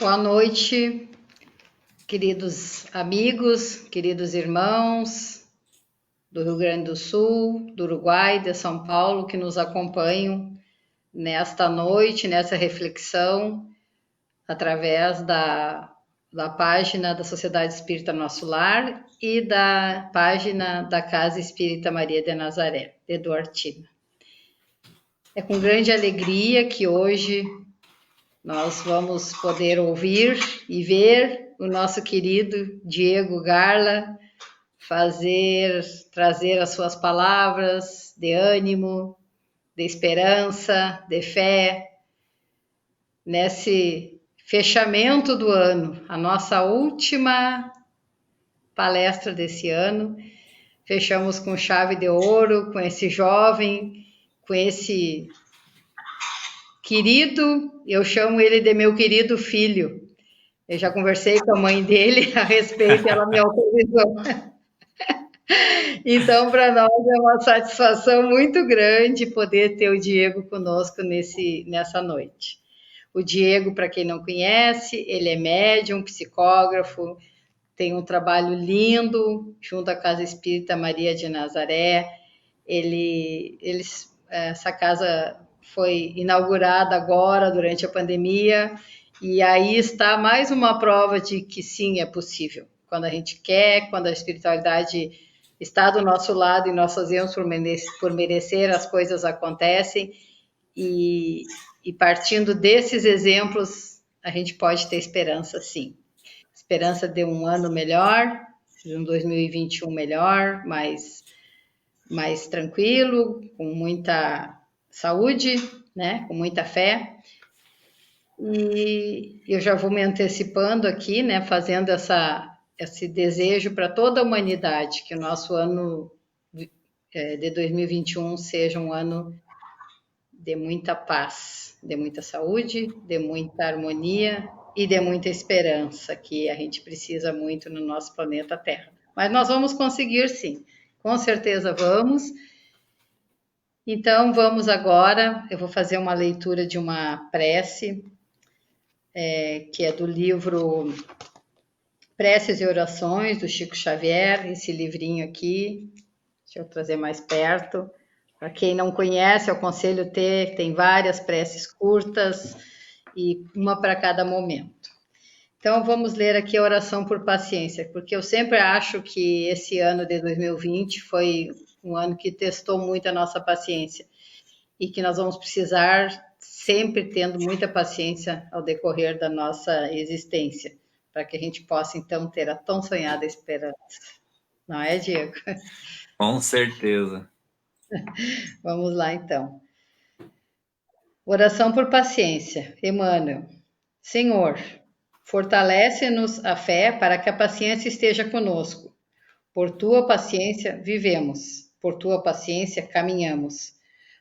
Boa noite, queridos amigos, queridos irmãos do Rio Grande do Sul, do Uruguai, de São Paulo, que nos acompanham nesta noite, nessa reflexão, através da página da Sociedade Espírita Nosso Lar e da página da Casa Espírita Maria de Nazaré, de Duartina. É com grande alegria que hoje nós vamos poder ouvir e ver o nosso querido Diego Garla trazer as suas palavras de ânimo, de esperança, de fé, nesse fechamento do ano, a nossa última palestra desse ano. Fechamos com chave de ouro, com esse jovem, com esse querido, eu chamo ele de meu querido filho. Eu já conversei com a mãe dele a respeito, ela me autorizou. Então, para nós é uma satisfação muito grande poder ter o Diego conosco nessa noite. O Diego, para quem não conhece, ele é médium, psicógrafo, tem um trabalho lindo junto à Casa Espírita Maria de Nazaré. Essa casa foi inaugurada agora, durante a pandemia, e aí está mais uma prova de que sim, é possível. Quando a gente quer, quando a espiritualidade está do nosso lado e nós fazemos por merecer, as coisas acontecem, e partindo desses exemplos, a gente pode ter esperança, sim. Esperança de um ano melhor, de um 2021 melhor, mais tranquilo, com muita saúde, né? Com muita fé. E eu já vou me antecipando aqui, né? Fazendo esse desejo para toda a humanidade, que o nosso ano de 2021 seja um ano de muita paz, de muita saúde, de muita harmonia e de muita esperança, que a gente precisa muito no nosso planeta Terra. Mas nós vamos conseguir, sim. Com certeza vamos. Então, vamos agora, eu vou fazer uma leitura de uma prece, que é do livro Preces e Orações, do Chico Xavier, esse livrinho aqui. Deixa eu trazer mais perto. Para quem não conhece, eu aconselho tem várias preces curtas e uma para cada momento. Então, vamos ler aqui a oração por paciência, porque eu sempre acho que esse ano de 2020 foi um ano que testou muito a nossa paciência e que nós vamos precisar sempre tendo muita paciência ao decorrer da nossa existência, para que a gente possa, então, ter a tão sonhada esperança. Não é, Diego? Com certeza. Vamos lá, então. Oração por paciência. Emmanuel. Senhor, fortalece-nos a fé para que a paciência esteja conosco. Por tua paciência vivemos, por tua paciência caminhamos.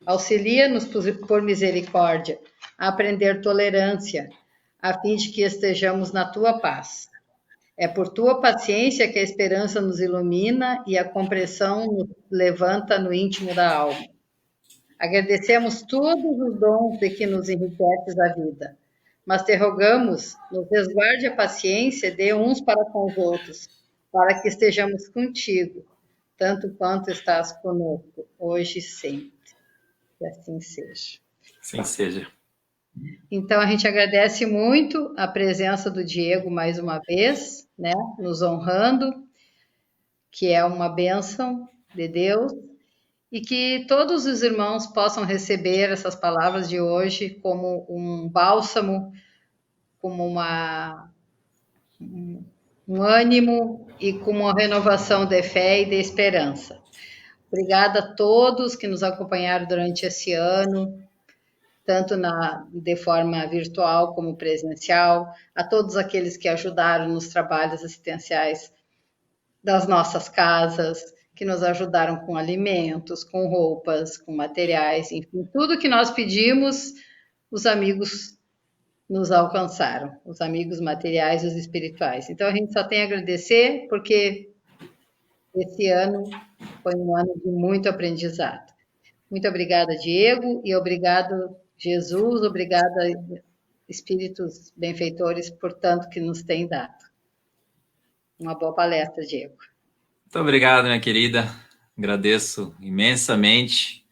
Auxilia-nos por misericórdia a aprender tolerância, a fim de que estejamos na tua paz. É por tua paciência que a esperança nos ilumina e a compreensão nos levanta no íntimo da alma. Agradecemos todos os dons de que nos enriqueces a vida, mas te rogamos, nos resguarde a paciência de uns para com os outros, para que estejamos contigo, tanto quanto estás conosco, hoje e sempre. Que assim seja. Assim seja. Então, a gente agradece muito a presença do Diego mais uma vez, né, nos honrando, que é uma bênção de Deus, e que todos os irmãos possam receber essas palavras de hoje como um bálsamo, como um ânimo e como uma renovação de fé e de esperança. Obrigada a todos que nos acompanharam durante esse ano, tanto de forma virtual como presencial, a todos aqueles que ajudaram nos trabalhos assistenciais das nossas casas, que nos ajudaram com alimentos, com roupas, com materiais, enfim, tudo que nós pedimos, os amigos nos alcançaram, os amigos materiais e os espirituais. Então, a gente só tem a agradecer, porque esse ano foi um ano de muito aprendizado. Muito obrigada, Diego, e obrigado, Jesus, obrigada, espíritos benfeitores por tanto que nos têm dado. Uma boa palestra, Diego. Muito obrigado, minha querida. Agradeço imensamente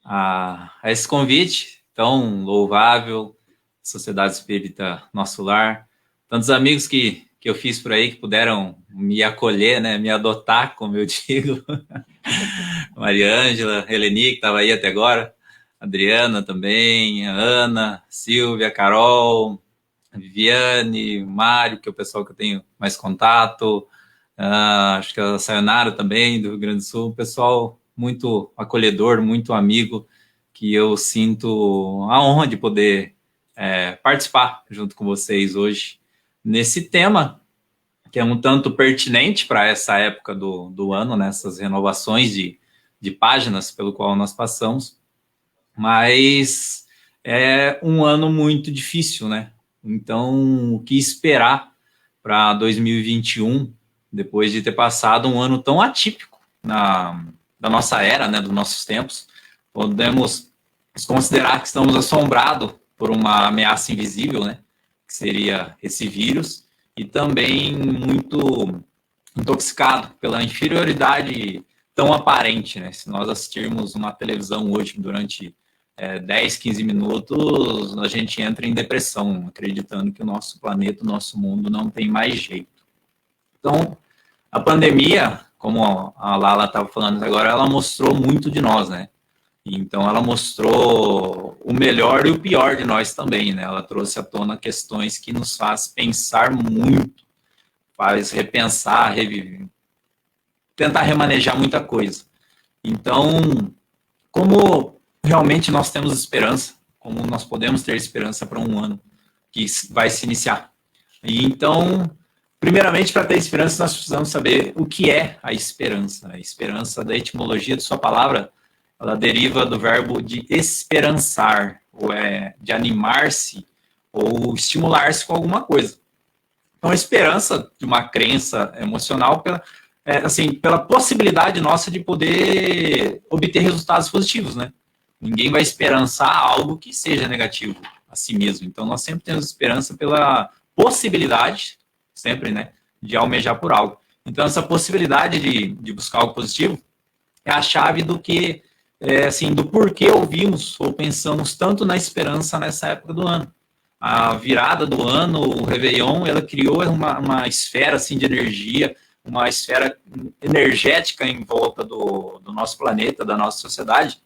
a esse convite tão louvável, Sociedade Espírita Nosso Lar. Tantos amigos que eu fiz por aí que puderam me acolher, né, me adotar, como eu digo. Mariângela, Heleni, que estava aí até agora, Adriana também, a Ana, Silvia, Carol, a Viviane, Mário, que é o pessoal que eu tenho mais contato, acho que a Sayonara também, do Rio Grande do Sul, pessoal muito acolhedor, muito amigo, que eu sinto a honra de poder participar junto com vocês hoje nesse tema, que é um tanto pertinente para essa época do ano, nessas renovações de páginas pelo qual nós passamos, mas é um ano muito difícil, né? Então, o que esperar para 2021, depois de ter passado um ano tão atípico da nossa era, né, dos nossos tempos? Podemos considerar que estamos assombrados por uma ameaça invisível, né, que seria esse vírus, e também muito intoxicado pela inferioridade tão aparente, né? Se nós assistirmos uma televisão hoje durante 10, 15 minutos, a gente entra em depressão, acreditando que o nosso planeta, o nosso mundo não tem mais jeito. Então, a pandemia, como a Lala estava falando agora, ela mostrou muito de nós, né? Então, ela mostrou o melhor e o pior de nós também, né? Ela trouxe à tona questões que nos faz pensar muito, faz repensar, reviver, tentar remanejar muita coisa. Então, como realmente nós temos esperança, como nós podemos ter esperança para um ano que vai se iniciar? E então, primeiramente, para ter esperança, nós precisamos saber o que é a esperança. A esperança, da etimologia de sua palavra, ela deriva do verbo de esperançar, ou de animar-se, ou estimular-se com alguma coisa. Então, a esperança de uma crença emocional pela possibilidade nossa de poder obter resultados positivos, né? Ninguém vai esperançar algo que seja negativo a si mesmo. Então, nós sempre temos esperança pela possibilidade, sempre, né, de almejar por algo. Então, essa possibilidade de buscar algo positivo é a chave do que, do porquê ouvimos ou pensamos tanto na esperança nessa época do ano. A virada do ano, o Réveillon, ela criou uma esfera assim, de energia, uma esfera energética em volta do nosso planeta, da nossa sociedade,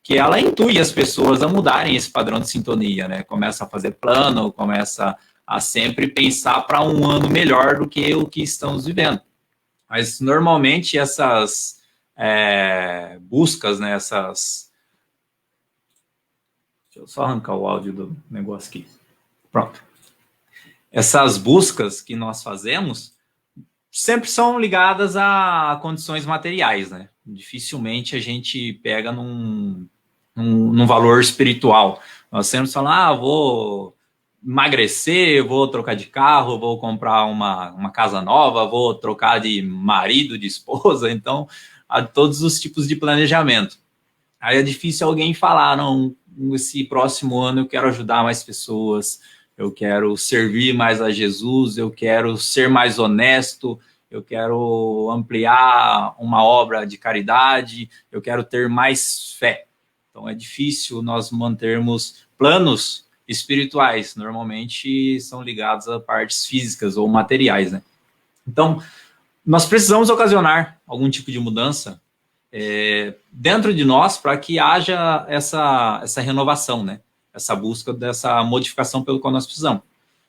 que ela intui as pessoas a mudarem esse padrão de sintonia, né? Começa a fazer plano, começa a sempre pensar para um ano melhor do que o que estamos vivendo. Mas, normalmente, essas buscas, né? Deixa eu só arrancar o áudio do negócio aqui. Pronto. Essas buscas que nós fazemos sempre são ligadas a condições materiais, né? Dificilmente a gente pega num valor espiritual. Nós sempre falamos, vou emagrecer, vou trocar de carro, vou comprar uma casa nova, vou trocar de marido, de esposa, então, há todos os tipos de planejamento. Aí é difícil alguém falar, não, esse próximo ano eu quero ajudar mais pessoas, eu quero servir mais a Jesus, eu quero ser mais honesto, eu quero ampliar uma obra de caridade, eu quero ter mais fé. Então, é difícil nós mantermos planos espirituais. Normalmente, são ligados a partes físicas ou materiais, né? Então, nós precisamos ocasionar algum tipo de mudança dentro de nós para que haja essa renovação, né? Essa busca dessa modificação pelo qual nós precisamos.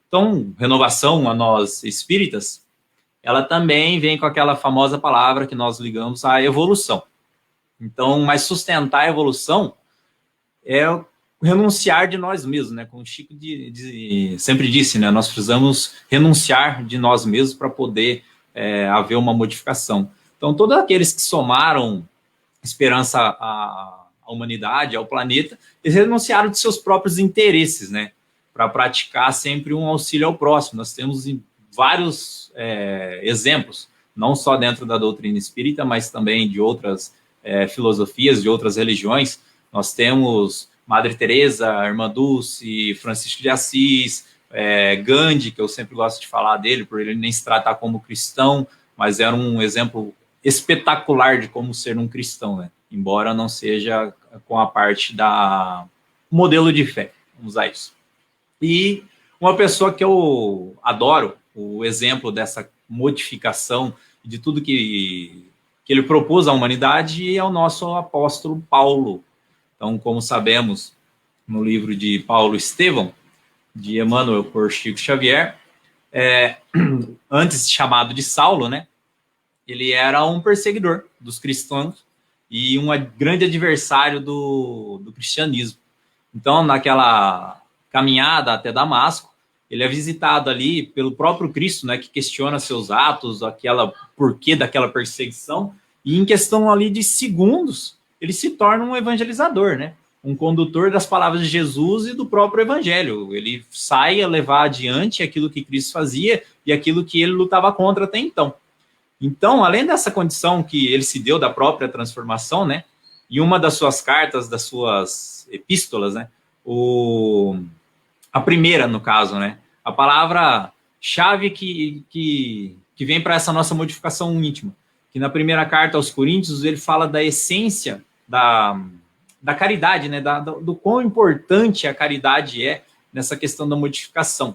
Então, renovação a nós espíritas, ela também vem com aquela famosa palavra que nós ligamos à evolução. Então, mas sustentar a evolução é renunciar de nós mesmos, né? Como o Chico sempre disse, né? Nós precisamos renunciar de nós mesmos para poder haver uma modificação. Então, todos aqueles que somaram esperança à humanidade, ao planeta, eles renunciaram de seus próprios interesses, né? Para praticar sempre um auxílio ao próximo. Nós temos vários exemplos, não só dentro da doutrina espírita, mas também de outras filosofias, de outras religiões. Nós temos Madre Teresa, Irmã Dulce, Francisco de Assis, Gandhi, que eu sempre gosto de falar dele, por ele nem se tratar como cristão, mas era um exemplo espetacular de como ser um cristão, né? Embora não seja com a parte da modelo de fé, vamos usar isso. E uma pessoa que eu adoro, o exemplo dessa modificação de tudo que ele propôs à humanidade, é o nosso apóstolo Paulo. Então, como sabemos, no livro de Paulo Estevão, de Emmanuel por Chico Xavier, antes chamado de Saulo, né? Ele era um perseguidor dos cristãos e um grande adversário do cristianismo. Então, naquela caminhada até Damasco, ele é visitado ali pelo próprio Cristo, né, que questiona seus atos, porquê daquela perseguição, e em questão ali de segundos, ele se torna um evangelizador, né? Um condutor das palavras de Jesus e do próprio evangelho. Ele sai a levar adiante aquilo que Cristo fazia e aquilo que ele lutava contra até então. Então, além dessa condição que ele se deu da própria transformação, né? E uma das suas cartas, das suas epístolas, né? A primeira, no caso, né? A palavra-chave que vem para essa nossa modificação íntima. Que na primeira carta aos Coríntios, ele fala da essência da caridade, né? Do quão importante a caridade é nessa questão da modificação.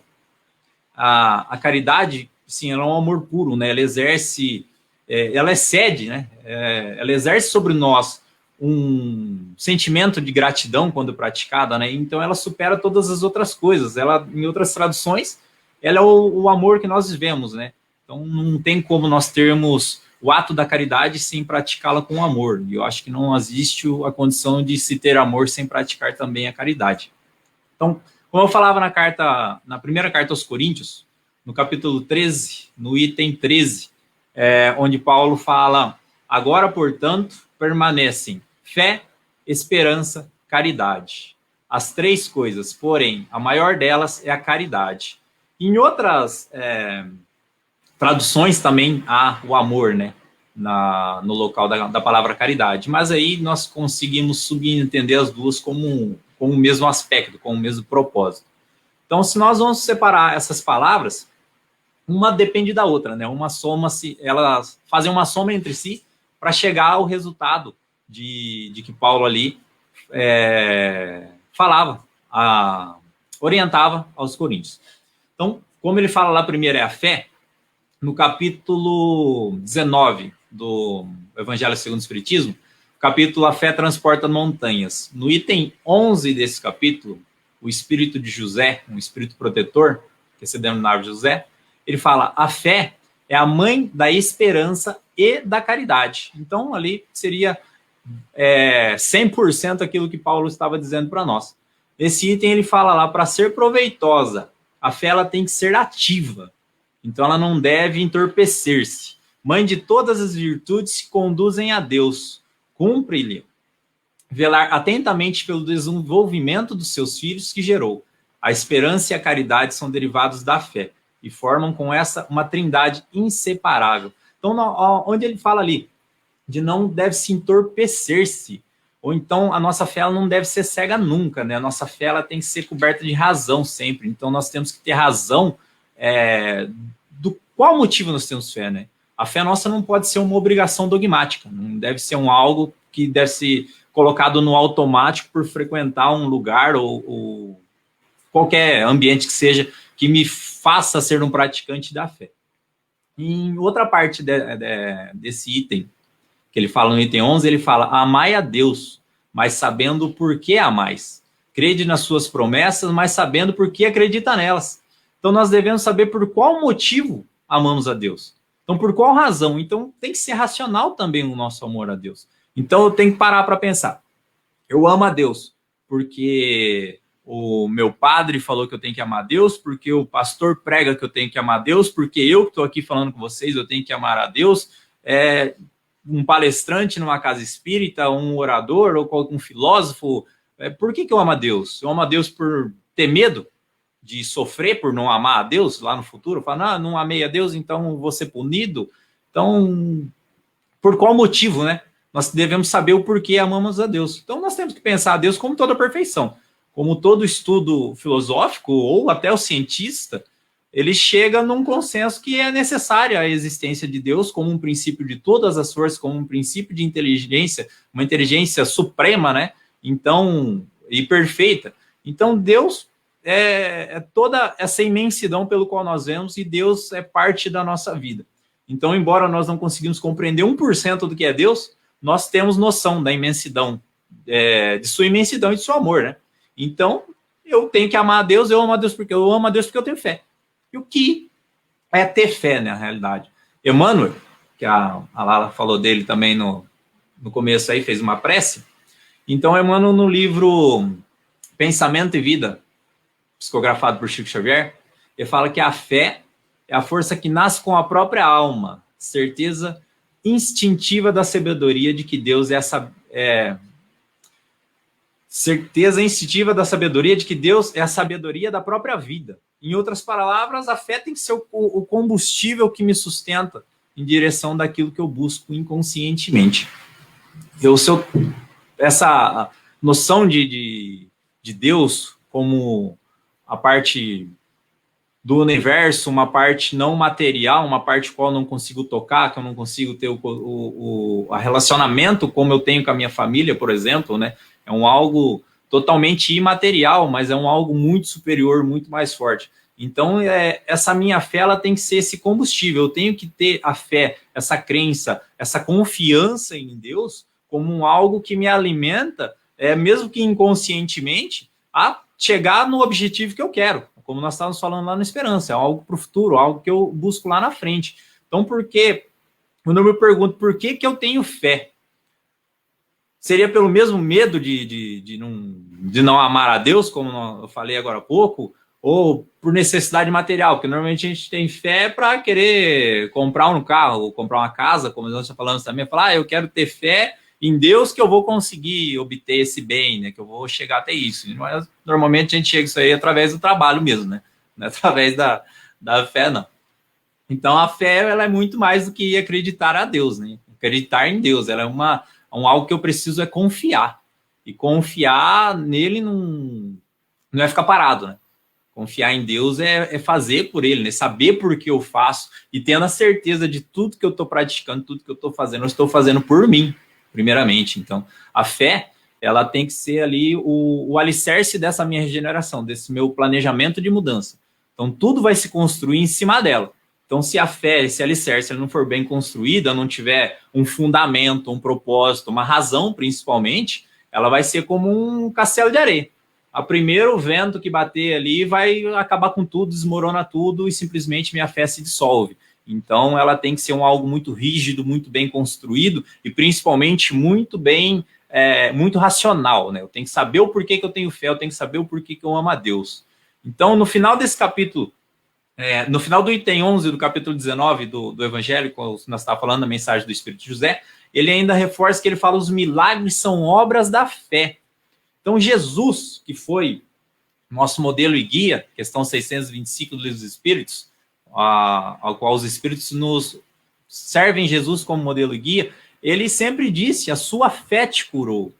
A caridade, sim, ela é um amor puro, né? Ela exerce, ela excede, né? Ela exerce sobre nós um sentimento de gratidão quando praticada, né? Então ela supera todas as outras coisas. Ela, em outras traduções, ela é o amor que nós vivemos, né? Então não tem como nós termos o ato da caridade sem praticá-la com amor. E eu acho que não existe a condição de se ter amor sem praticar também a caridade. Então, como eu falava na primeira carta aos Coríntios, no capítulo 13, no item 13, onde Paulo fala: agora, portanto, permanecem fé, esperança, caridade. As três coisas, porém, a maior delas é a caridade. Em outras traduções também há o amor, né? No local da palavra caridade. Mas aí nós conseguimos subentender as duas como o mesmo aspecto, com o mesmo propósito. Então, se nós vamos separar essas palavras, uma depende da outra, né? Elas fazem uma soma entre si para chegar ao resultado de que Paulo ali orientava aos coríntios. Então, como ele fala lá primeiro é a fé, no capítulo 19 do Evangelho segundo o Espiritismo, capítulo A Fé Transporta Montanhas. No item 11 desse capítulo, o espírito de José, um espírito protetor, que se denominava José, ele fala: a fé é a mãe da esperança e da caridade. Então, ali seria 100% aquilo que Paulo estava dizendo para nós. Esse item ele fala lá: para ser proveitosa, a fé ela tem que ser ativa. Então, ela não deve entorpecer-se. Mãe de todas as virtudes que conduzem a Deus. Cumpre-lhe velar atentamente pelo desenvolvimento dos seus filhos que gerou. A esperança e a caridade são derivados da fé e formam com essa uma trindade inseparável. Então, onde ele fala ali de não deve se entorpecer-se, ou então a nossa fé ela não deve ser cega nunca, né? A nossa fé ela tem que ser coberta de razão sempre. Então, nós temos que ter razão do qual motivo nós temos fé, né? A fé nossa não pode ser uma obrigação dogmática, não deve ser algo que deve ser colocado no automático por frequentar um lugar ou qualquer ambiente que seja que me faça ser um praticante da fé. Em outra parte desse item, que ele fala no item 11, ele fala: amai a Deus, mas sabendo por que amais. Crede nas suas promessas, mas sabendo por que acredita nelas. Então, nós devemos saber por qual motivo amamos a Deus. Então, por qual razão? Então, tem que ser racional também o nosso amor a Deus. Então, eu tenho que parar para pensar. Eu amo a Deus porque o meu padre falou que eu tenho que amar a Deus, porque o pastor prega que eu tenho que amar a Deus, porque eu que estou aqui falando com vocês, eu tenho que amar a Deus. Um palestrante numa casa espírita, um orador ou um filósofo. Por que eu amo a Deus? Eu amo a Deus por ter medo de sofrer por não amar a Deus lá no futuro? Falar: não amei a Deus, então vou ser punido. Então, por qual motivo, né? nós devemos saber o porquê amamos a Deus. Então, nós temos que pensar a Deus como toda perfeição. Como todo estudo filosófico, ou até o cientista, ele chega num consenso que é necessária a existência de Deus como um princípio de todas as forças, como um princípio de inteligência, uma inteligência suprema, né? Então, e perfeita. Então, Deus é toda essa imensidão pelo qual nós vemos, e Deus é parte da nossa vida. Então, embora nós não conseguimos compreender 1% do que é Deus, nós temos noção da imensidão, de sua imensidão e de seu amor, né? Então, eu tenho que amar a Deus, eu amo a Deus porque eu tenho fé. E o que é ter fé, na realidade? Emmanuel, que a Lala falou dele também no começo aí, fez uma prece. Então, Emmanuel, no livro Pensamento e Vida, psicografado por Chico Xavier, ele fala que a fé é a força que nasce com a própria alma, certeza instintiva da sabedoria de que Deus certeza instintiva da sabedoria de que Deus é a sabedoria da própria vida. Em outras palavras, a fé tem que ser o combustível que me sustenta em direção daquilo que eu busco inconscientemente. Essa noção de Deus como a parte do universo, uma parte não material, uma parte qual eu não consigo tocar, que eu não consigo ter o relacionamento como eu tenho com a minha família, por exemplo, né? É algo totalmente imaterial, mas é algo muito superior, muito mais forte. Então, essa minha fé, ela tem que ser esse combustível. Eu tenho que ter a fé, essa crença, essa confiança em Deus como algo que me alimenta, mesmo que inconscientemente, a chegar no objetivo que eu quero. Como nós estávamos falando lá no Esperança, é algo para o futuro, algo que eu busco lá na frente. Então, quando eu me pergunto por que eu tenho fé, seria pelo mesmo medo de não amar a Deus, como eu falei agora há pouco, ou por necessidade material, porque normalmente a gente tem fé para querer comprar um carro, ou comprar uma casa, como nós já falamos também, falar, eu quero ter fé em Deus que eu vou conseguir obter esse bem, né? Que eu vou chegar até isso. Mas, normalmente a gente chega isso aí através do trabalho mesmo, né? Não é através da fé, não. Então a fé, ela é muito mais do que acreditar a Deus, né? Acreditar em Deus, ela é algo que eu preciso confiar. E confiar nele não é ficar parado, né? Confiar em Deus é fazer por ele, né? Saber por que eu faço e tendo a certeza de tudo que eu estou praticando, tudo que eu estou fazendo, eu estou fazendo por mim, primeiramente. Então, a fé, ela tem que ser ali o alicerce dessa minha regeneração, desse meu planejamento de mudança. Então, tudo vai se construir em cima dela. Então, se a fé, esse alicerce, não for bem construída, não tiver um fundamento, um propósito, uma razão, principalmente, ela vai ser como um castelo de areia. A primeiro vento que bater ali vai acabar com tudo, desmorona tudo e simplesmente minha fé se dissolve. Então, ela tem que ser algo muito rígido, muito bem construído e principalmente muito bem, muito racional, né? Eu tenho que saber o porquê que eu tenho fé, eu tenho que saber o porquê que eu amo a Deus. Então, no final desse capítulo, no final do item 11 do capítulo 19 do Evangelho, quando nós estávamos falando da mensagem do Espírito José, ele ainda reforça que ele fala os milagres são obras da fé. Então, Jesus, que foi nosso modelo e guia, questão 625 do Livro dos Espíritos, ao qual os Espíritos nos servem Jesus como modelo e guia, ele sempre disse, a sua fé te curou.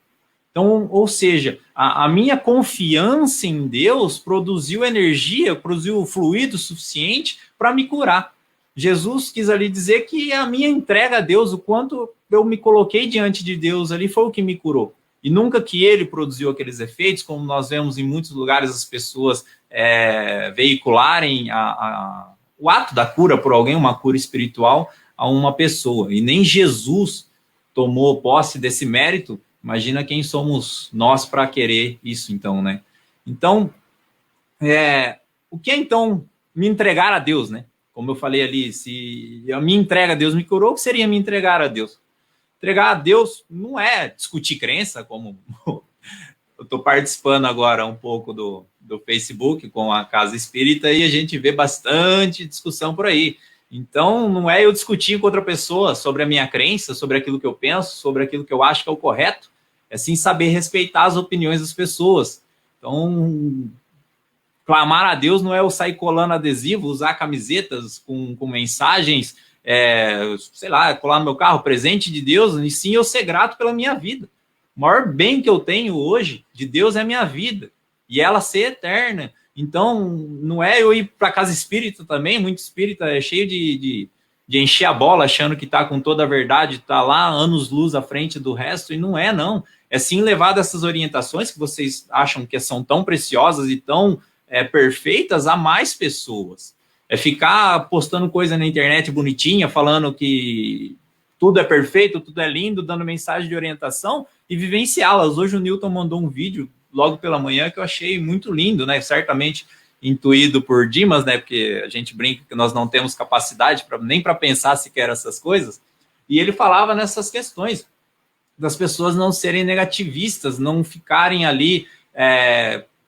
Então, ou seja, a minha confiança em Deus produziu energia, produziu fluido suficiente para me curar. Jesus quis ali dizer que a minha entrega a Deus, o quanto eu me coloquei diante de Deus ali, foi o que me curou. E nunca que ele produziu aqueles efeitos, como nós vemos em muitos lugares as pessoas veicularem o ato da cura por alguém, uma cura espiritual a uma pessoa. E nem Jesus tomou posse desse mérito. Imagina quem somos nós para querer isso, então, né? Então, o que é, então, me entregar a Deus, né? Como eu falei ali, se a minha entrega a Deus me curou, o que seria me entregar a Deus? Entregar a Deus não é discutir crença, como eu estou participando agora um pouco do Facebook com a Casa Espírita e a gente vê bastante discussão por aí. Então, não é eu discutir com outra pessoa sobre a minha crença, sobre aquilo que eu penso, sobre aquilo que eu acho que é o correto, é sim saber respeitar as opiniões das pessoas. Então, clamar a Deus não é eu sair colando adesivo, usar camisetas com mensagens sei lá, colar no meu carro, presente de Deus, e sim eu ser grato pela minha vida. O maior bem que eu tenho hoje de Deus é a minha vida, e ela ser eterna. Então, não é eu ir para casa espírita também, muito espírita é cheio de encher a bola, achando que está com toda a verdade, está lá anos-luz à frente do resto, e não é, não. É sim levar dessas orientações que vocês acham que são tão preciosas e tão perfeitas a mais pessoas. É ficar postando coisa na internet bonitinha, falando que tudo é perfeito, tudo é lindo, dando mensagem de orientação e vivenciá-las. Hoje o Newton mandou um vídeo logo pela manhã que eu achei muito lindo, né? Certamente intuído por Dimas, né? Porque a gente brinca que nós não temos capacidade nem para pensar sequer essas coisas. E ele falava nessas questões das pessoas não serem negativistas, não ficarem ali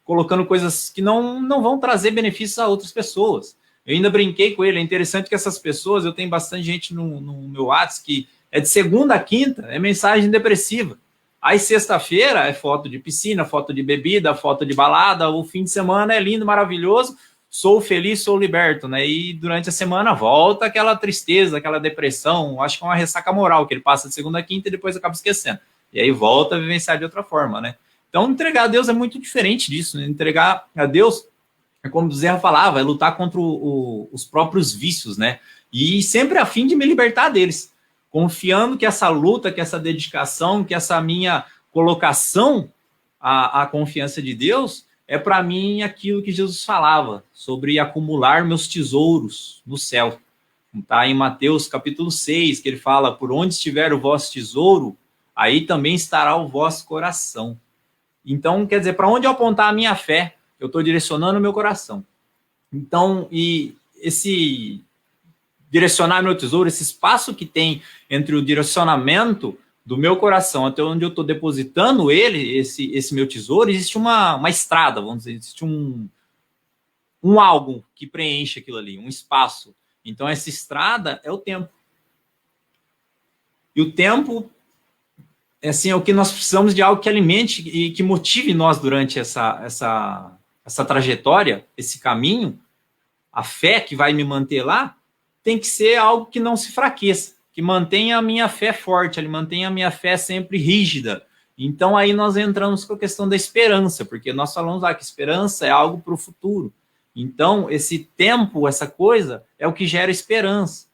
colocando coisas que não vão trazer benefícios a outras pessoas. Eu ainda brinquei com ele, é interessante que essas pessoas, eu tenho bastante gente no meu WhatsApp que é de segunda a quinta, é mensagem depressiva. Aí sexta-feira é foto de piscina, foto de bebida, foto de balada, o fim de semana é lindo, maravilhoso, sou feliz, sou liberto, né? E durante a semana volta aquela tristeza, aquela depressão, acho que é uma ressaca moral, que ele passa de segunda a quinta e depois acaba esquecendo. E aí volta a vivenciar de outra forma, né? Então entregar a Deus é muito diferente disso, né? Entregar a Deus é como o Zé falava, é lutar contra os próprios vícios, né? E sempre a fim de me libertar deles, confiando que essa luta, que essa dedicação, que essa minha colocação à confiança de Deus é para mim aquilo que Jesus falava sobre acumular meus tesouros no céu. Está em Mateus capítulo 6, que ele fala, por onde estiver o vosso tesouro, aí também estará o vosso coração. Então, quer dizer, para onde eu apontar a minha fé, eu estou direcionando o meu coração. Então, e esse direcionar meu tesouro, esse espaço que tem entre o direcionamento do meu coração até onde eu estou depositando ele, esse meu tesouro, existe uma estrada, vamos dizer, existe um algo que preenche aquilo ali, um espaço. Então, essa estrada é o tempo. E o tempo assim, é o que nós precisamos de algo que alimente e que motive nós durante essa trajetória, esse caminho. A fé que vai me manter lá tem que ser algo que não se fraqueça, que mantenha a minha fé forte, ele mantenha a minha fé sempre rígida. Então aí nós entramos com a questão da esperança, porque nós falamos que esperança é algo para o futuro. Então esse tempo, essa coisa, é o que gera esperança.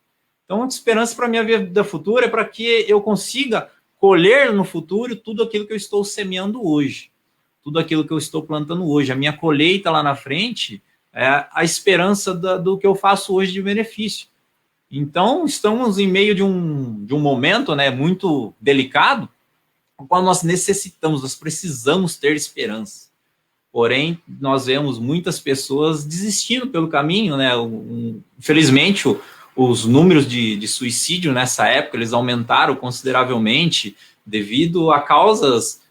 Então a esperança para a minha vida futura é para que eu consiga colher no futuro tudo aquilo que eu estou semeando hoje, tudo aquilo que eu estou plantando hoje. A minha colheita lá na frente é a esperança do que eu faço hoje de benefício. Então, estamos em meio de um momento, né, muito delicado, no qual nós necessitamos, nós precisamos ter esperança. Porém, nós vemos muitas pessoas desistindo pelo caminho, né? Infelizmente, os números de suicídio nessa época, eles aumentaram consideravelmente devido a causas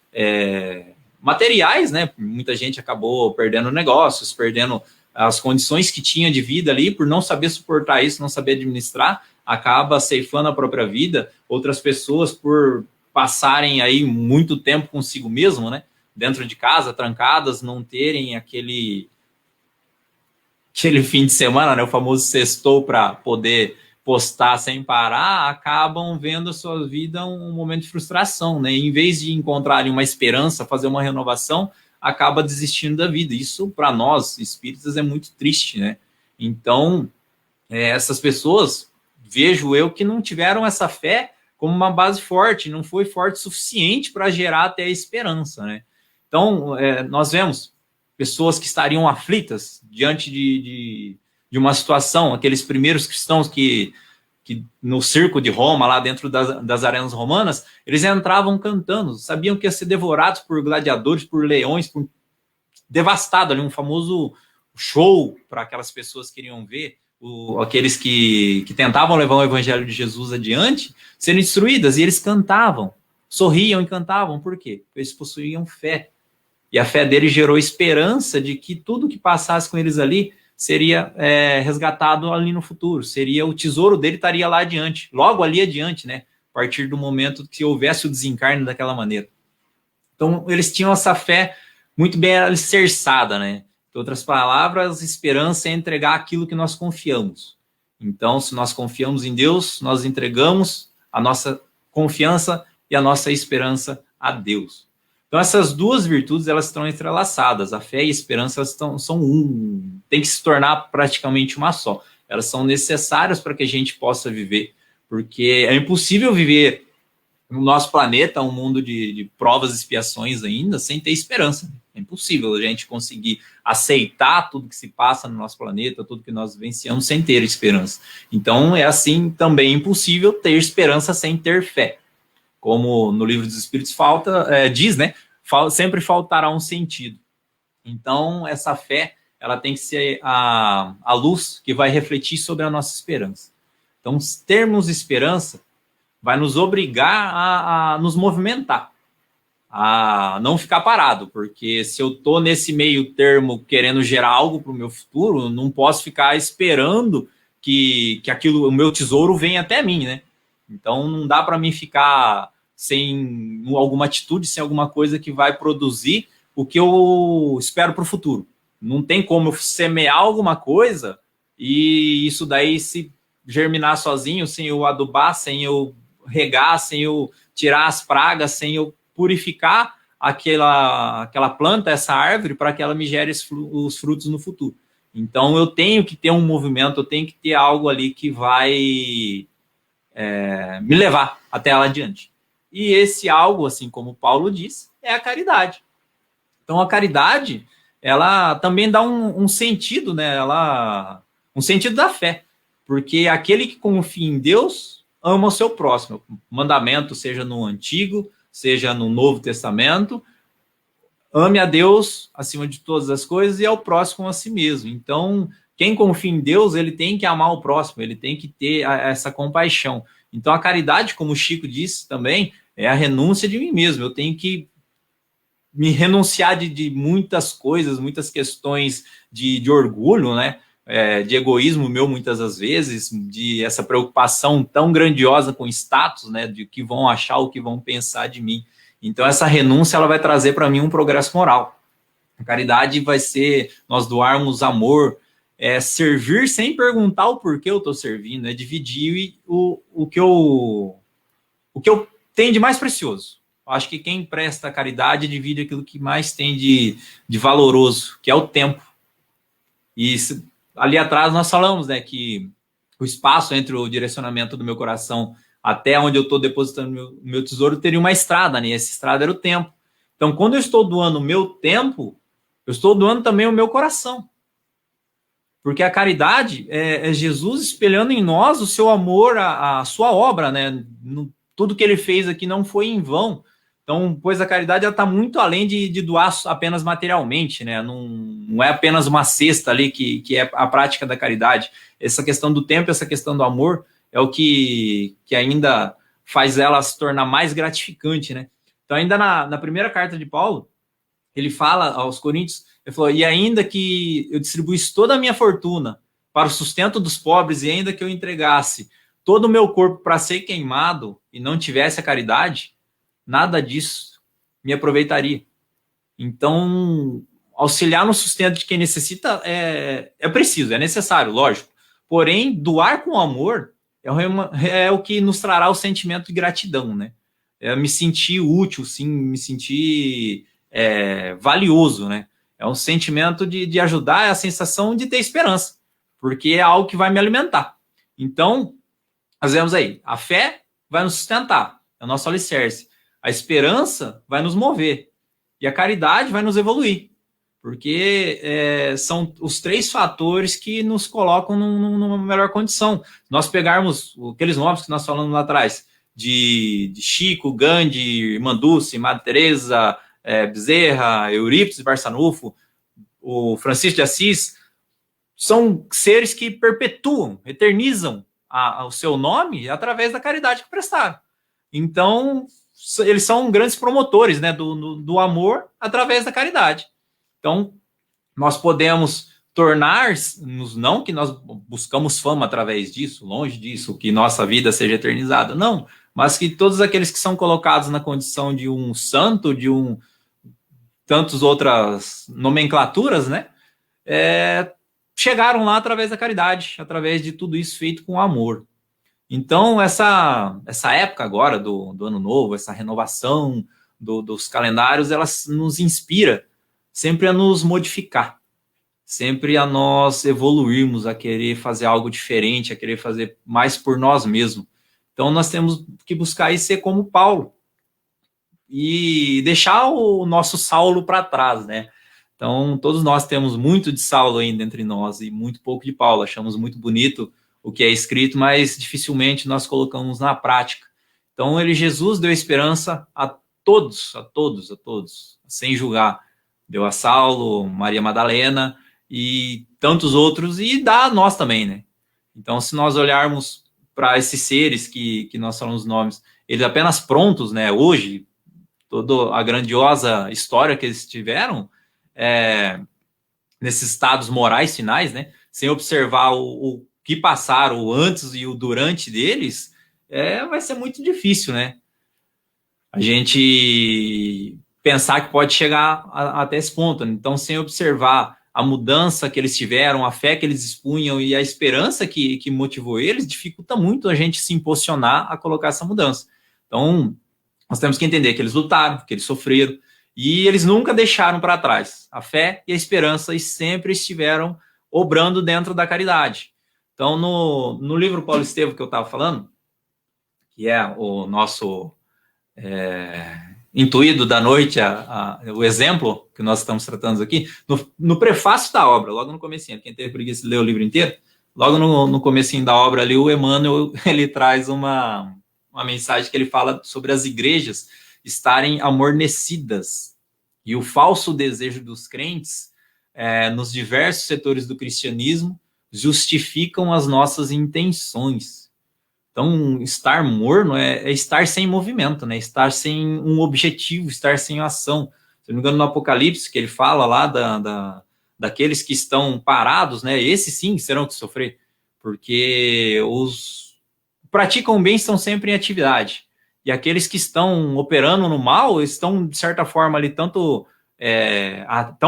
materiais, né? Muita gente acabou perdendo negócios, perdendo as condições que tinha de vida ali, por não saber suportar isso, não saber administrar, acaba ceifando a própria vida. Outras pessoas, por passarem aí muito tempo consigo mesmo, né? Dentro de casa, trancadas, não terem aquele fim de semana, né, o famoso sextou para poder postar sem parar, acabam vendo a sua vida um momento de frustração, né? Em vez de encontrarem uma esperança, fazer uma renovação, acaba desistindo da vida. Isso, para nós, espíritas, é muito triste, né? Então, essas pessoas, vejo eu, que não tiveram essa fé como uma base forte, não foi forte o suficiente para gerar até a esperança, né? Então, nós vemos pessoas que estariam aflitas diante de uma situação, aqueles primeiros cristãos que no circo de Roma, lá dentro das arenas romanas, eles entravam cantando, sabiam que ia ser devorados por gladiadores, por leões, devastado ali, um famoso show para aquelas pessoas que iriam ver, aqueles que tentavam levar o evangelho de Jesus adiante, serem destruídas, e eles cantavam, sorriam e cantavam, por quê? Porque eles possuíam fé. E a fé deles gerou esperança de que tudo que passasse com eles ali seria resgatado ali no futuro. Seria o tesouro dele estaria lá adiante, logo ali adiante, né? A partir do momento que houvesse o desencarne daquela maneira. Então, eles tinham essa fé muito bem alicerçada, né? Em outras palavras, esperança é entregar aquilo que nós confiamos. Então, se nós confiamos em Deus, nós entregamos a nossa confiança e a nossa esperança a Deus. Então, essas duas virtudes, elas estão entrelaçadas. A fé e a esperança, elas são tem que se tornar praticamente uma só. Elas são necessárias para que a gente possa viver, porque é impossível viver no nosso planeta um mundo de provas e expiações ainda sem ter esperança. É impossível a gente conseguir aceitar tudo que se passa no nosso planeta, tudo que nós vivenciamos sem ter esperança. Então, é assim também impossível ter esperança sem ter fé. Como no Livro dos Espíritos diz, né? Sempre faltará um sentido. Então, essa fé, ela tem que ser a luz que vai refletir sobre a nossa esperança. Então, termos esperança vai nos obrigar a nos movimentar, a não ficar parado, porque se eu estou nesse meio termo querendo gerar algo para o meu futuro, não posso ficar esperando que o meu tesouro venha até mim, né? Então, não dá para mim ficar sem alguma atitude, sem alguma coisa que vai produzir o que eu espero para o futuro. Não tem como eu semear alguma coisa e isso daí se germinar sozinho, sem eu adubar, sem eu regar, sem eu tirar as pragas, sem eu purificar aquela planta, essa árvore, para que ela me gere os frutos no futuro. Então, eu tenho que ter um movimento, eu tenho que ter algo ali que vai me levar até lá adiante. E esse algo, assim como Paulo diz, é a caridade. Então, a caridade, ela também dá um sentido, né? Um sentido da fé. Porque aquele que confia em Deus ama o seu próximo. O mandamento, seja no Antigo, seja no Novo Testamento, ame a Deus acima de todas as coisas e ao próximo a si mesmo. Então, quem confia em Deus, ele tem que amar o próximo, ele tem que ter essa compaixão. Então, a caridade, como o Chico disse também, é a renúncia de mim mesmo. Eu tenho que me renunciar de muitas coisas, muitas questões de orgulho, né? De egoísmo meu, muitas das vezes, de essa preocupação tão grandiosa com status, né? De que vão achar, o que vão pensar de mim. Então, essa renúncia, ela vai trazer para mim um progresso moral. A caridade vai ser nós doarmos amor, servir sem perguntar o porquê eu estou servindo, é dividir o que eu tenho de mais precioso. Eu acho que quem presta caridade divide aquilo que mais tem de valoroso, que é o tempo. E ali atrás nós falamos, né, que o espaço entre o direcionamento do meu coração até onde eu estou depositando o meu tesouro teria uma estrada, né? E essa estrada era o tempo. Então, quando eu estou doando o meu tempo, eu estou doando também o meu coração. Porque a caridade é Jesus espelhando em nós o seu amor, a sua obra, né? Tudo que ele fez aqui não foi em vão. Então, pois a caridade está muito além de doar apenas materialmente, né? Não é apenas uma cesta ali que é a prática da caridade. Essa questão do tempo, essa questão do amor é o que ainda faz ela se tornar mais gratificante, né? Então, ainda na primeira carta de Paulo, ele fala aos Coríntios, ele falou, e ainda que eu distribuísse toda a minha fortuna para o sustento dos pobres e ainda que eu entregasse todo o meu corpo para ser queimado e não tivesse a caridade, nada disso me aproveitaria. Então, auxiliar no sustento de quem necessita é preciso, é necessário, lógico. Porém, doar com amor é o que nos trará o sentimento de gratidão, né? É me sentir útil, sim, me sentir valioso, né? É um sentimento de ajudar, é a sensação de ter esperança, porque é algo que vai me alimentar. Então, nós vemos aí, a fé vai nos sustentar, é o nosso alicerce. A esperança vai nos mover e a caridade vai nos evoluir, porque são os três fatores que nos colocam numa melhor condição. Nós pegarmos aqueles nomes que nós falamos lá atrás, de Chico, Gandhi, Irmã Dulce, Madre Teresa, Bezerra, Eurípides Barçanufo, o Francisco de Assis, são seres que perpetuam, eternizam o seu nome através da caridade que prestaram. Então, eles são grandes promotores, né, do amor através da caridade. Então, nós podemos tornar-nos, não que nós buscamos fama através disso, longe disso, que nossa vida seja eternizada, não, mas que todos aqueles que são colocados na condição de um santo, tantas outras nomenclaturas, né, chegaram lá através da caridade, através de tudo isso feito com amor. Então, essa época agora do Ano Novo, essa renovação dos calendários, ela nos inspira sempre a nos modificar, sempre a nós evoluirmos, a querer fazer algo diferente, a querer fazer mais por nós mesmos. Então, nós temos que buscar ser como Paulo e deixar o nosso Saulo para trás, né? Então, todos nós temos muito de Saulo ainda entre nós e muito pouco de Paulo. Achamos muito bonito o que é escrito, mas dificilmente nós colocamos na prática. Então, Jesus deu esperança a todos, sem julgar. Deu a Saulo, Maria Madalena e tantos outros, e dá a nós também, né? Então, se nós olharmos para esses seres que nós falamos os nomes, eles apenas prontos, né? Hoje, toda a grandiosa história que eles tiveram, nesses estados morais finais, né? Sem observar o que passaram, o antes e o durante deles, vai ser muito difícil, né? A gente pensar que pode chegar até esse ponto. Então, sem observar a mudança que eles tiveram, a fé que eles expunham e a esperança que motivou eles, dificulta muito a gente se impulsionar a colocar essa mudança. Então, nós temos que entender que eles lutaram, que eles sofreram, e eles nunca deixaram para trás a fé e a esperança, e sempre estiveram obrando dentro da caridade. Então, no livro Paulo Estevam que eu estava falando, que é o nosso intuído da noite, o exemplo que nós estamos tratando aqui, no prefácio da obra, logo no comecinho, quem teve preguiça de ler o livro inteiro, logo no comecinho da obra ali, o Emmanuel, ele traz uma mensagem que ele fala sobre as igrejas estarem amornecidas e o falso desejo dos crentes nos diversos setores do cristianismo justificam as nossas intenções. Então, estar morno é estar sem movimento, né? Estar sem um objetivo, estar sem ação. Se não me engano, no Apocalipse, que ele fala lá daqueles que estão parados, né? Esses sim serão que sofrer, porque os praticam o bem estão sempre em atividade. E aqueles que estão operando no mal estão, de certa forma, ali tão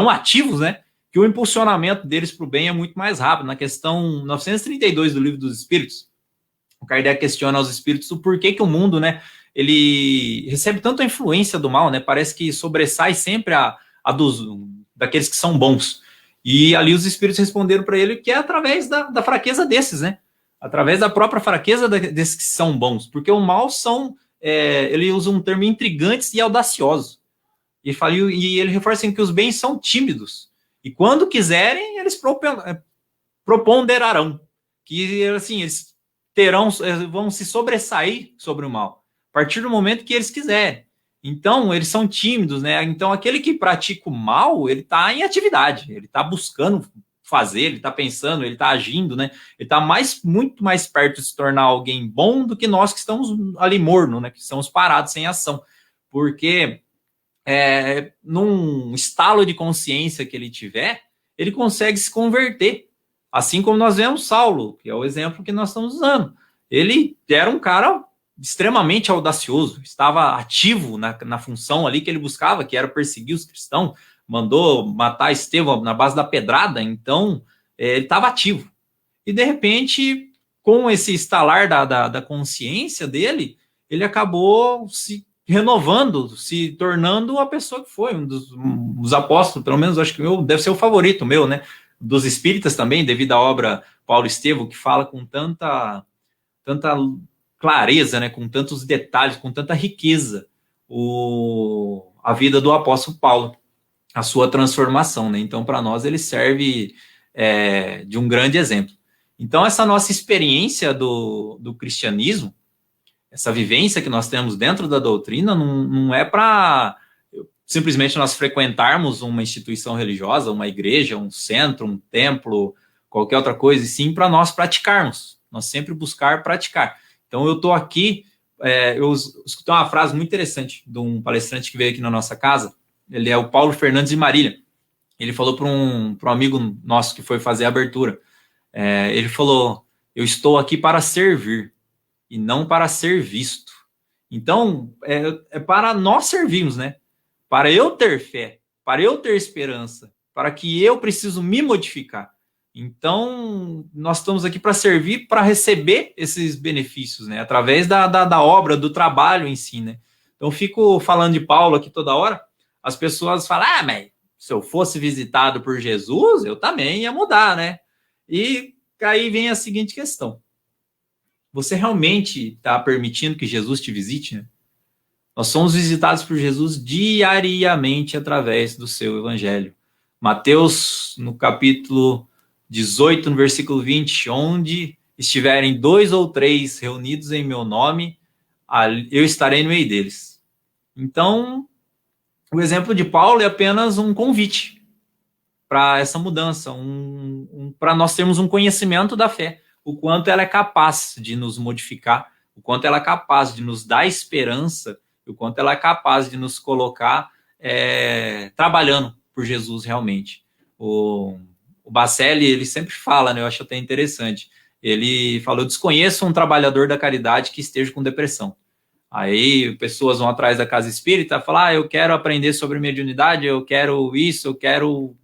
ativos, né? Que o impulsionamento deles para o bem é muito mais rápido. Na questão 932 do Livro dos Espíritos, o Kardec questiona aos espíritos o porquê que o mundo, né, ele recebe tanta influência do mal, né? Parece que sobressai sempre daqueles que são bons. E ali os espíritos responderam para ele que é através da fraqueza desses, né? Através da própria fraqueza desses que são bons. Porque o mal ele usa um termo intrigantes e audaciosos. E ele reforça que os bens são tímidos. E quando quiserem, eles proponderarão. Que, assim, eles vão se sobressair sobre o mal, a partir do momento que eles quiserem. Então, eles são tímidos, né? Então, aquele que pratica o mal, ele está em atividade, ele está buscando fazer, ele está pensando, ele está agindo, né? Ele está muito mais perto de se tornar alguém bom do que nós que estamos ali morno, né? Que estamos parados sem ação. Porque num estalo de consciência que ele tiver, ele consegue se converter. Assim como nós vemos Saulo, que é o exemplo que nós estamos usando. Ele era um cara extremamente audacioso, estava ativo na função ali que ele buscava, que era perseguir os cristãos, mandou matar Estevão na base da pedrada, então ele estava ativo. E de repente, com esse estalar da consciência dele, ele acabou se renovando, se tornando a pessoa que foi, um dos apóstolos, pelo menos acho que deve ser o favorito meu, né? Dos espíritas também, devido à obra Paulo Estevam, que fala com tanta clareza, né, com tantos detalhes, com tanta riqueza, a vida do apóstolo Paulo, a sua transformação, né? Então, para nós, ele serve de um grande exemplo. Então, essa nossa experiência do cristianismo, essa vivência que nós temos dentro da doutrina, não é para simplesmente nós frequentarmos uma instituição religiosa, uma igreja, um centro, um templo, qualquer outra coisa, e sim para nós praticarmos. Nós sempre buscar praticar. Então, eu estou aqui, eu escutei uma frase muito interessante de um palestrante que veio aqui na nossa casa, ele é o Paulo Fernandes de Marília. Ele falou para um amigo nosso que foi fazer a abertura. Ele falou, eu estou aqui para servir e não para ser visto. Então, é para nós servirmos, né? Para eu ter fé, para eu ter esperança, para que eu preciso me modificar. Então, nós estamos aqui para servir, para receber esses benefícios, né? Através da obra, do trabalho em si, né? Então, fico falando de Paulo aqui toda hora, as pessoas falam, mas se eu fosse visitado por Jesus, eu também ia mudar, né? E aí vem a seguinte questão. Você realmente está permitindo que Jesus te visite, né? Nós somos visitados por Jesus diariamente através do seu evangelho. Mateus, no capítulo 18, no versículo 20, onde estiverem 2 ou 3 reunidos em meu nome, eu estarei no meio deles. Então, o exemplo de Paulo é apenas um convite para essa mudança, para nós termos um conhecimento da fé, o quanto ela é capaz de nos modificar, o quanto ela é capaz de nos dar esperança, o quanto ela é capaz de nos colocar trabalhando por Jesus realmente. O Bacelli, ele sempre fala, né, eu acho até interessante, ele falou, eu desconheço um trabalhador da caridade que esteja com depressão. Aí pessoas vão atrás da casa espírita e falam, eu quero aprender sobre mediunidade, eu quero isso, eu quero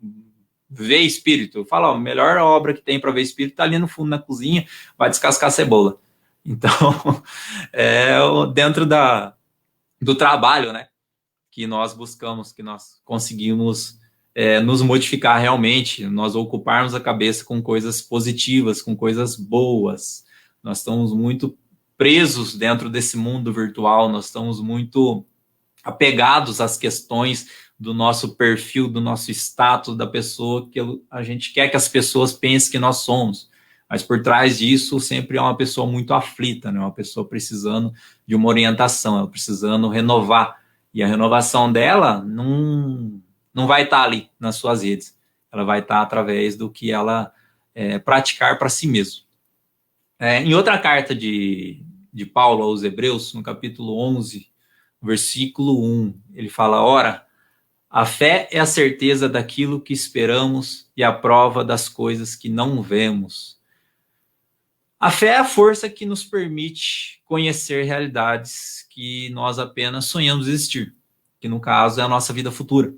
ver espírito. Fala, a melhor obra que tem para ver espírito está ali no fundo na cozinha, vai descascar cebola. Então, dentro do trabalho, né, que nós buscamos, que nós conseguimos nos modificar realmente, nós ocuparmos a cabeça com coisas positivas, com coisas boas. Nós estamos muito presos dentro desse mundo virtual, nós estamos muito apegados às questões do nosso perfil, do nosso status, da pessoa que a gente quer que as pessoas pensem que nós somos. Mas por trás disso sempre é uma pessoa muito aflita, né? Uma pessoa precisando de uma orientação, ela precisando renovar. E a renovação dela não vai estar ali nas suas redes. Ela vai estar através do que ela praticar para si mesmo. Em outra carta de Paulo aos Hebreus, no capítulo 11, versículo 1, ele fala, ora, a fé é a certeza daquilo que esperamos e a prova das coisas que não vemos. A fé é a força que nos permite conhecer realidades que nós apenas sonhamos existir, que no caso é a nossa vida futura.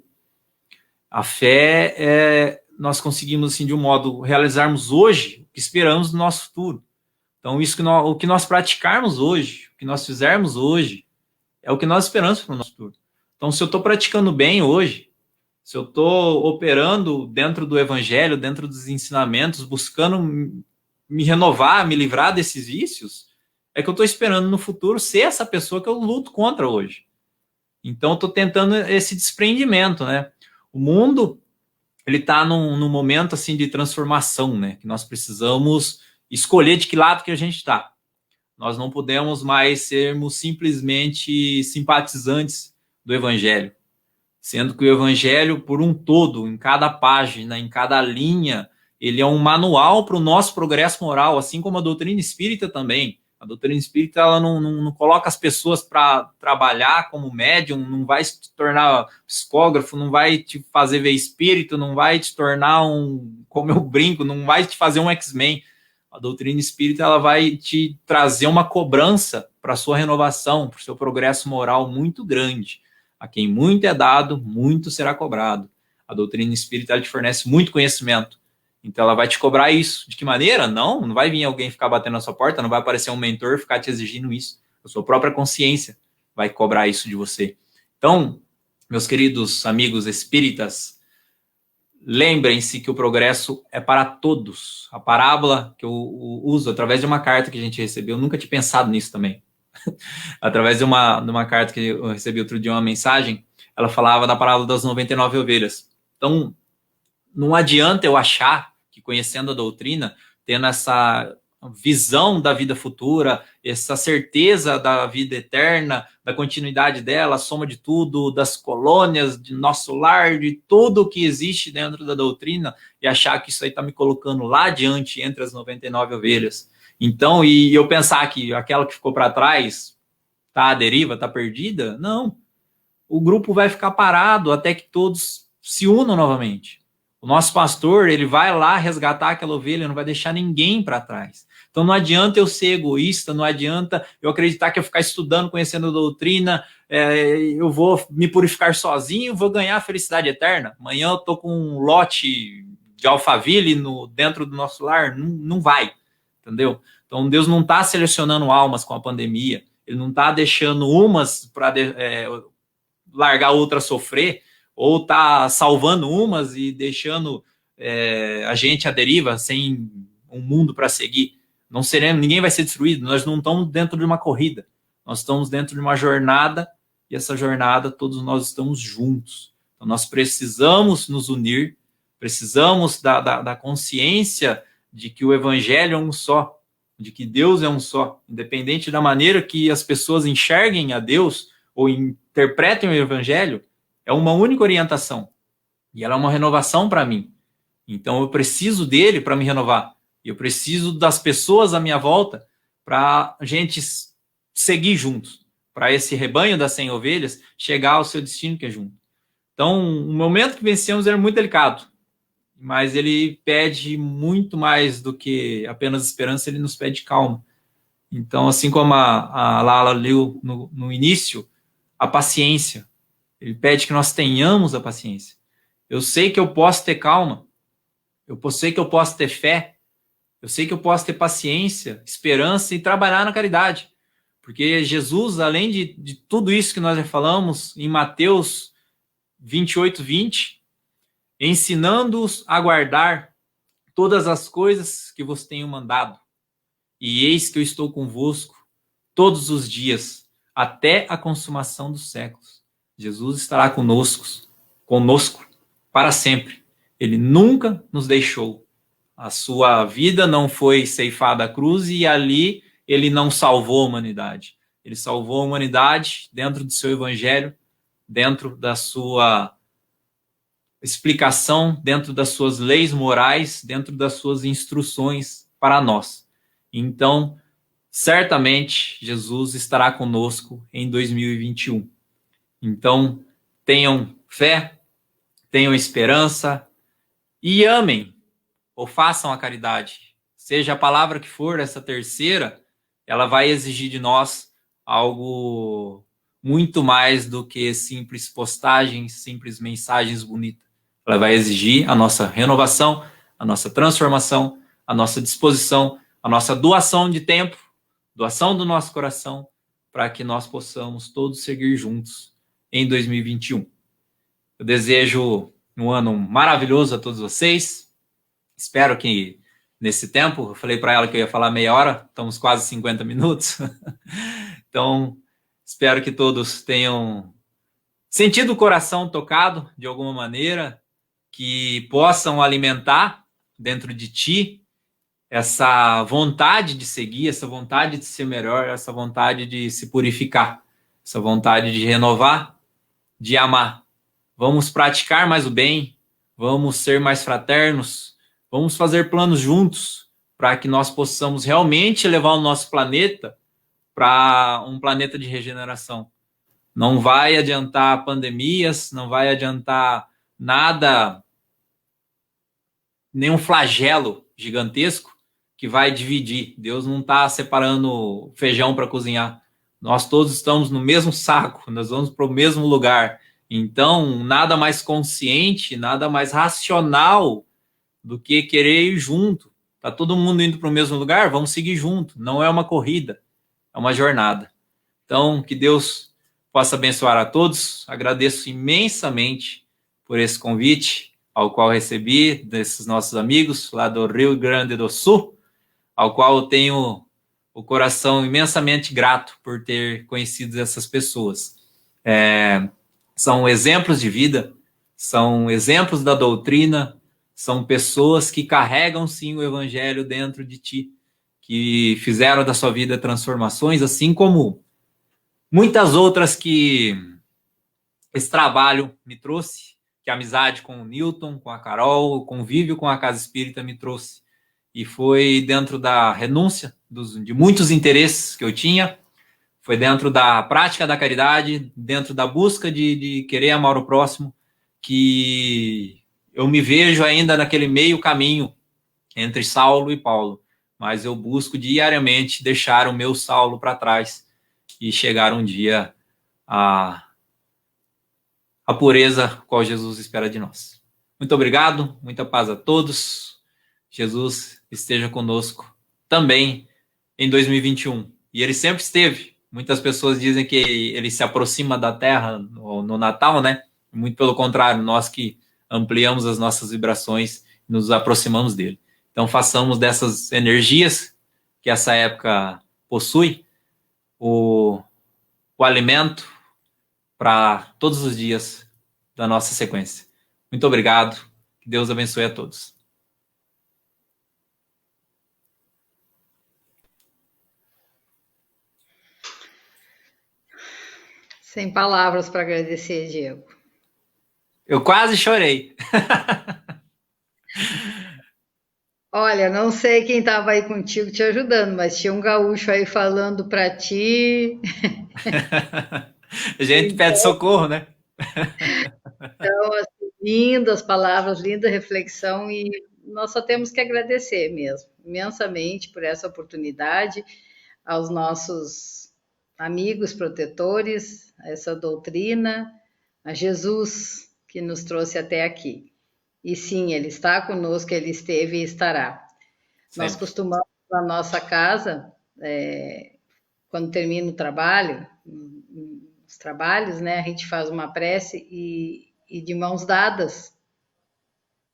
A fé nós conseguimos, assim, de um modo, realizarmos hoje o que esperamos no nosso futuro. Então, o que nós praticarmos hoje, o que nós fizermos hoje, é o que nós esperamos para o nosso futuro. Então, se eu estou praticando bem hoje, se eu estou operando dentro do evangelho, dentro dos ensinamentos, buscando me renovar, me livrar desses vícios, é que eu estou esperando no futuro ser essa pessoa que eu luto contra hoje. Então, eu estou tentando esse desprendimento, né? O mundo, ele está num momento, assim, de transformação, né? Que nós precisamos escolher de que lado que a gente está. Nós não podemos mais sermos simplesmente simpatizantes do evangelho, sendo que o evangelho, por um todo, em cada página, em cada linha, ele é um manual para o nosso progresso moral, assim como a doutrina espírita também. A doutrina espírita, ela não coloca as pessoas para trabalhar como médium, não vai te tornar psicógrafo, não vai te fazer ver espírito, não vai te tornar como eu brinco, não vai te fazer um X-Men. A doutrina espírita, ela vai te trazer uma cobrança para a sua renovação, para o seu progresso moral muito grande. A quem muito é dado, muito será cobrado. A doutrina espírita, ela te fornece muito conhecimento. Então, ela vai te cobrar isso. De que maneira? Não vai vir alguém ficar batendo na sua porta, não vai aparecer um mentor ficar te exigindo isso. A sua própria consciência vai cobrar isso de você. Então, meus queridos amigos espíritas, lembrem-se que o progresso é para todos. A parábola que eu uso através de uma carta que a gente recebeu, eu nunca tinha pensado nisso também. Através de uma carta que eu recebi outro dia, uma mensagem, ela falava da parábola das 99 ovelhas. Então, não adianta eu achar que, conhecendo a doutrina, tendo essa visão da vida futura, essa certeza da vida eterna, da continuidade dela, a soma de tudo, das colônias, de nosso lar, de tudo que existe dentro da doutrina, e achar que isso aí está me colocando lá adiante entre as 99 ovelhas. Então, e eu pensar que aquela que ficou para trás está à deriva, está perdida, não. O grupo vai ficar parado até que todos se unam novamente. O nosso pastor, ele vai lá resgatar aquela ovelha, não vai deixar ninguém para trás. Então não adianta eu ser egoísta, não adianta eu acreditar que eu ficar estudando, conhecendo a doutrina, eu vou me purificar sozinho, vou ganhar a felicidade eterna. Amanhã eu estou com um lote de Alphaville dentro do nosso lar, não vai, entendeu? Então, Deus não está selecionando almas com a pandemia, ele não está deixando umas para largar outras sofrer, ou está salvando umas e deixando a gente à deriva, sem um mundo para seguir. Não seremos, ninguém vai ser destruído, nós não estamos dentro de uma corrida, nós estamos dentro de uma jornada, e essa jornada todos nós estamos juntos. Então, nós precisamos nos unir, precisamos da consciência de que o evangelho é um só, de que Deus é um só, independente da maneira que as pessoas enxerguem a Deus ou interpretem o evangelho, é uma única orientação, e ela é uma renovação para mim. Então eu preciso dele para me renovar, eu preciso das pessoas à minha volta para a gente seguir juntos, para esse rebanho das 100 ovelhas chegar ao seu destino, que é junto. Então, o momento que vencemos era muito delicado, mas ele pede muito mais do que apenas esperança, ele nos pede calma. Então, assim como a Lala leu no início, a paciência. Ele pede que nós tenhamos a paciência. Eu sei que eu posso ter calma, eu sei que eu posso ter fé, eu sei que eu posso ter paciência, esperança e trabalhar na caridade. Porque Jesus, além de tudo isso que nós já falamos, em Mateus 28:20, ensinando-os a guardar todas as coisas que vos tenho mandado. E eis que eu estou convosco todos os dias, até a consumação dos séculos. Jesus estará conosco para sempre. Ele nunca nos deixou. A sua vida não foi ceifada à cruz e ali ele não salvou a humanidade. Ele salvou a humanidade dentro do seu evangelho, dentro da sua explicação, dentro das suas leis morais, dentro das suas instruções para nós. Então, certamente, Jesus estará conosco em 2021. Então, tenham fé, tenham esperança e amem ou façam a caridade. Seja a palavra que for, essa terceira, ela vai exigir de nós algo muito mais do que simples postagens, simples mensagens bonitas. Ela vai exigir a nossa renovação, a nossa transformação, a nossa disposição, a nossa doação de tempo, doação do nosso coração, para que nós possamos todos seguir juntos em 2021. Eu desejo um ano maravilhoso a todos vocês. Espero que nesse tempo, eu falei para ela que eu ia falar meia hora, estamos quase 50 minutos. Então, espero que todos tenham sentido o coração tocado de alguma maneira, que possam alimentar dentro de ti essa vontade de seguir, essa vontade de ser melhor, essa vontade de se purificar, essa vontade de renovar, de amar. Vamos praticar mais o bem, vamos ser mais fraternos, vamos fazer planos juntos para que nós possamos realmente levar o nosso planeta para um planeta de regeneração. Não vai adiantar pandemias, não vai adiantar nada, nenhum flagelo gigantesco que vai dividir. Deus não está separando feijão para cozinhar. Nós todos estamos no mesmo saco, nós vamos para o mesmo lugar. Então, nada mais consciente, nada mais racional do que querer ir junto. Está todo mundo indo para o mesmo lugar? Vamos seguir junto. Não é uma corrida, é uma jornada. Então, que Deus possa abençoar a todos. Agradeço imensamente por esse convite, ao qual recebi desses nossos amigos lá do Rio Grande do Sul, ao qual eu tenho o coração imensamente grato por ter conhecido essas pessoas. São exemplos de vida, são exemplos da doutrina, são pessoas que carregam sim o evangelho dentro de ti, que fizeram da sua vida transformações, assim como muitas outras que esse trabalho me trouxe, que a amizade com o Newton, com a Carol, o convívio com a Casa Espírita me trouxe. E foi dentro da renúncia de muitos interesses que eu tinha, foi dentro da prática da caridade, dentro da busca de querer amar o próximo, que eu me vejo ainda naquele meio caminho entre Saulo e Paulo. Mas eu busco diariamente deixar o meu Saulo para trás e chegar um dia a pureza qual Jesus espera de nós. Muito obrigado, muita paz a todos. Jesus esteja conosco também em 2021. E ele sempre esteve. Muitas pessoas dizem que ele se aproxima da Terra no Natal, né? Muito pelo contrário, nós que ampliamos as nossas vibrações, nos aproximamos dele. Então façamos dessas energias que essa época possui o alimento para todos os dias da nossa sequência. Muito obrigado. Que Deus abençoe a todos. Sem palavras para agradecer, Diego. Eu quase chorei. Olha, não sei quem estava aí contigo te ajudando, mas tinha um gaúcho aí falando para ti. A gente pede socorro, né? Então, assim, lindas palavras, linda reflexão, e nós só temos que agradecer mesmo, imensamente por essa oportunidade, aos nossos amigos protetores, a essa doutrina, a Jesus que nos trouxe até aqui. E sim, Ele está conosco, Ele esteve e estará. Nós Sempre. costumamos, na nossa casa, quando termina o trabalho, os trabalhos, né, a gente faz uma prece e de mãos dadas,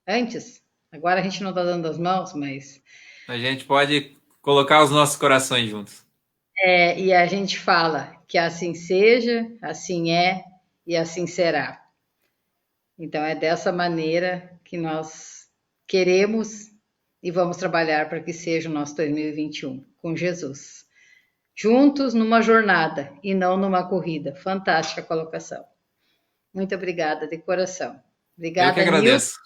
antes. Agora a gente não está dando as mãos, mas... A gente pode colocar os nossos corações juntos. E a gente fala que assim seja, assim é e assim será. Então é dessa maneira que nós queremos e vamos trabalhar para que seja o nosso 2021 com Jesus. Juntos numa jornada e não numa corrida. Fantástica colocação. Muito obrigada de coração. Obrigada, Eu que agradeço. Nilson.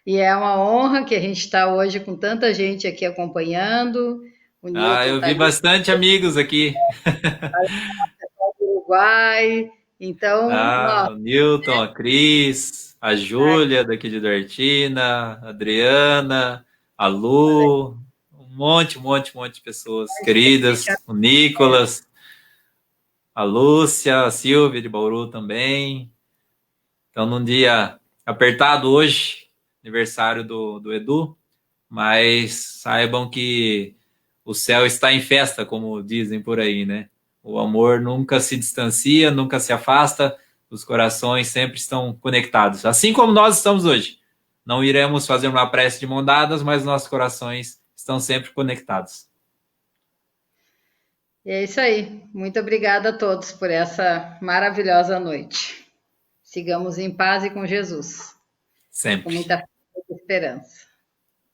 E é uma honra que a gente está hoje com tanta gente aqui acompanhando. O Nilton Eu está vi ali bastante amigos aqui. do Uruguai. Então, O Newton, a Cris, a Júlia daqui de Duartina, a Adriana, a Lu, um monte de pessoas queridas, o Nicolas, a Lúcia, a Silvia de Bauru também. Então, num dia apertado hoje, aniversário do Edu, mas saibam que o céu está em festa, como dizem por aí, né? O amor nunca se distancia, nunca se afasta, os corações sempre estão conectados, assim como nós estamos hoje. Não iremos fazer uma prece de mão dadas, mas nossos corações estão sempre conectados. E é isso aí. Muito obrigada a todos por essa maravilhosa noite. Sigamos em paz e com Jesus. Com Sempre. muita fé e esperança.